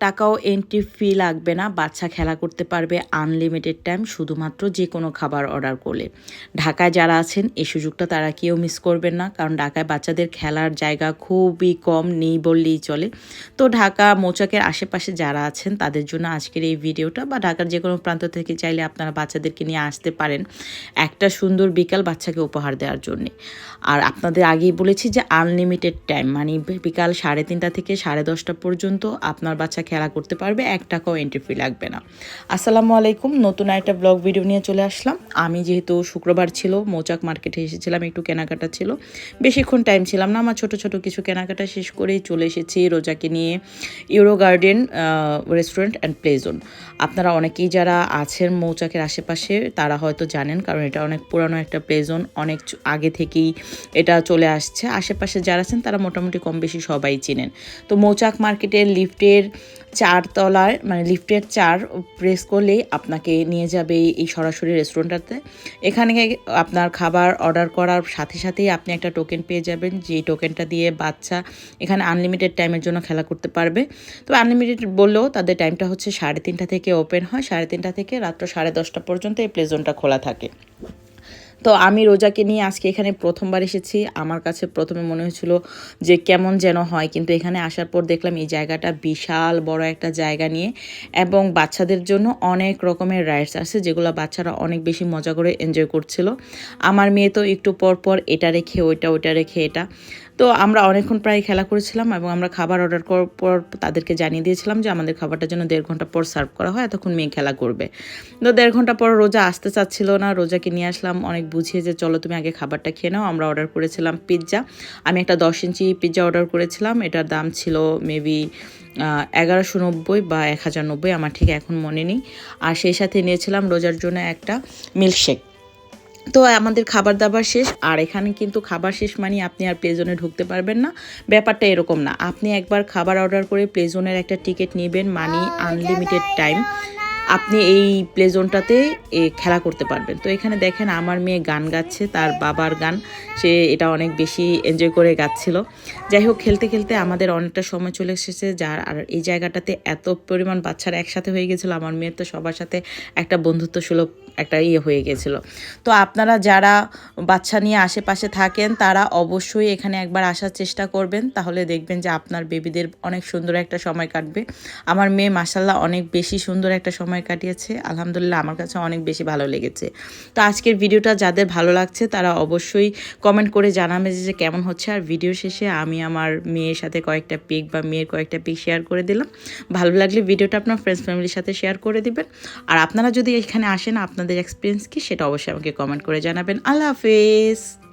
টাকাও entry fee লাগবে না, বাচ্চা খেলা করতে পারবে আনলিমিটেড টাইম শুধুমাত্র যে কোনো খাবার অর্ডার করলে। ঢাকায় যারা আছেন এই সুযোগটা তারা কেউ মিস করবেন না, কারণ ঢাকায় বাচ্চাদের খেলার জায়গা খুবই কম, নেই বললেই চলে। তো ঢাকা মৌচাকের আশেপাশে যারা আছেন তাদের জন্য আজকের এই ভিডিওটা, বা ঢাকার যে কোনো প্রান্ত থেকে চাইলে আপনারা বাচ্চাদেরকে নিয়ে আসতে পারেন একটা সুন্দর বিকাল বাচ্চাকে উপহার দেওয়ার জন্যে। আর আপনাদের আগেই বলেছি যে আনলিমিটেড টাইম, মানে বিকাল 3:30 থেকে 10:30 পর্যন্ত আপনার বাচ্চা খেলা করতে পারবে, টাকাও এন্ট্রি ফি লাগবে না। আসসালামু আলাইকুম, নতুন একটা ব্লগ ভিডিও নিয়ে চলে আসলাম। আমি যেহেতু শুক্রবার ছিল মৌচাক মার্কেটে এসেছিলাম, একটু কেনাকাটা ছিল, বেশিক্ষণ টাইম ছিলাম না, আমার ছোট ছোট কিছু কেনাকাটা শেষ করেই চলে এসেছি রোজাকে নিয়ে euro garden restaurant and play zone. আপনারা অনেকেই যারা আছেন মৌচাকের আশেপাশে তারা হয়তো জানেন, কারণ এটা অনেক পুরানো একটা প্লে জোন, অনেক আগে থেকেই এটা চলে আসছে। আশেপাশে যারা আছেন তারা মোটামুটি কম বেশি সবাই চিনেন। তো মৌচাক মার্কেটের লিফটের 4 তলায়, মানে লিফটের 4 প্রেস করলেই আপনাকে নিয়ে যাবে এই সরাসরি রেস্টুরেন্টটাতে। এখানে আপনার খাবার অর্ডার করার সাথে সাথেই আপনি একটা টোকেন পেয়ে যাবেন, যেই টোকেনটা দিয়ে বাচ্চা এখানে আনলিমিটেড টাইমের জন্য খেলা করতে পারবে। তো আনলিমিটেড বললেও তাদের টাইমটা হচ্ছে 3:30 থেকে ওপেন হয়, 3:30 থেকে রাত্র 10:30 পর্যন্ত এই প্লে জোনটা খোলা থাকে। তো আমি রোজাকে নিয়ে আজকে এখানে প্রথমবার এসেছি। আমার কাছে প্রথমে মনে হয়েছিল যে কেমন যেন হয়, কিন্তু এখানে আসার পর দেখলাম এই জায়গাটা বিশাল বড় একটা জায়গা নিয়ে, এবং বাচ্চাদের জন্য অনেক রকমের রাইডস আছে যেগুলো বাচ্চারা অনেক বেশি মজা করে এনজয় করছিল। আমার মেয়ে তো একটু পর পর এটা রেখে ওইটা, ওইটা রেখে এটা। তো আমরা অনেকক্ষণ প্রায় খেলা করেছিলাম, এবং আমরা খাবার অর্ডার করার পর তাদেরকে জানিয়ে দিয়েছিলাম যে আমাদের খাবারটা যেন 1.5 ঘন্টা পর সার্ভ করা হয়, এতক্ষণ মেয়ে খেলা করবে। তো 1.5 ঘন্টা পর রোজা আসতে চাচ্ছিল না, রোজাকে নিয়ে আসলাম অনেক বুঝিয়ে যে চলো তুমি আগে খাবারটা খেয়ে নাও। আমরা অর্ডার করেছিলাম পিৎজা। আমি একটা 10 ইঞ্চি পিৎজা অর্ডার করেছিলাম, এটার দাম ছিল মেবি 1190 বা 1090, আমার ঠিক এখন মনে নেই। আর সেই সাথে নিয়েছিলাম রোজার জন্য একটা মিল্কশেক। তো আমাদের খাবার দাবার শেষ, আর এখানে কিন্তু খাবার শেষ মানে আপনি আর প্লে জোনে ঢুকতে পারবেন না, ব্যাপারটা এরকম না। আপনি একবার খাবার অর্ডার করে প্লে জোনের একটা টিকিট নেবেন, মানি আনলিমিটেড টাইম আপনি এই প্লে জোনটাতে খেলা করতে পারবেন। তো এখানে দেখেন আমার মেয়ে গান গাচ্ছে, তার বাবার গান, সে এটা অনেক বেশি এনজয় করে গাচ্ছিল। যাই হোক, খেলতে খেলতে আমাদের অনেকটা সময় চলে এসেছে, যার আর এই জায়গাটাতে এত পরিমাণ বাচ্চারা একসাথে হয়ে গেছিলো, আমার মেয়ের তো সবার সাথে একটা বন্ধুত্ব সুলভ একটা হয়ে গেছিলো। তো আপনারা যারা বাচ্চা নিয়ে আশেপাশে থাকেন তারা অবশ্যই এখানে একবার আসার চেষ্টা করবেন, তাহলে দেখবেন যে আপনার বেবিদের অনেক সুন্দর একটা সময় কাটবে। আমার মেয়ে মাশাল্লাহ অনেক বেশি সুন্দর একটা সময় কাটিয়েছে, আলহামদুলিল্লাহ আমার কাছে অনেক বেশি ভালো লেগেছে। তো আজকের ভিডিওটা যাদের ভালো লাগছে তারা অবশ্যই কমেন্ট করে জানাবে যে কেমন হচ্ছে। আর ভিডিও শেষে আমি আমার মেয়ের সাথে কয়েকটা পিক বা মেয়ের কয়েকটা পিক শেয়ার করে দিলাম। ভালো লাগলে ভিডিওটা আপনার ফ্রেন্ডস ফ্যামিলির সাথে শেয়ার করে দিবেন। আর আপনারা যদি এখানে আসেন আপনাদের এক্সপিরিয়েন্স কি সেটা অবশ্যই আমাকে কমেন্ট করে জানাবেন। আল্লাহ হাফেজ।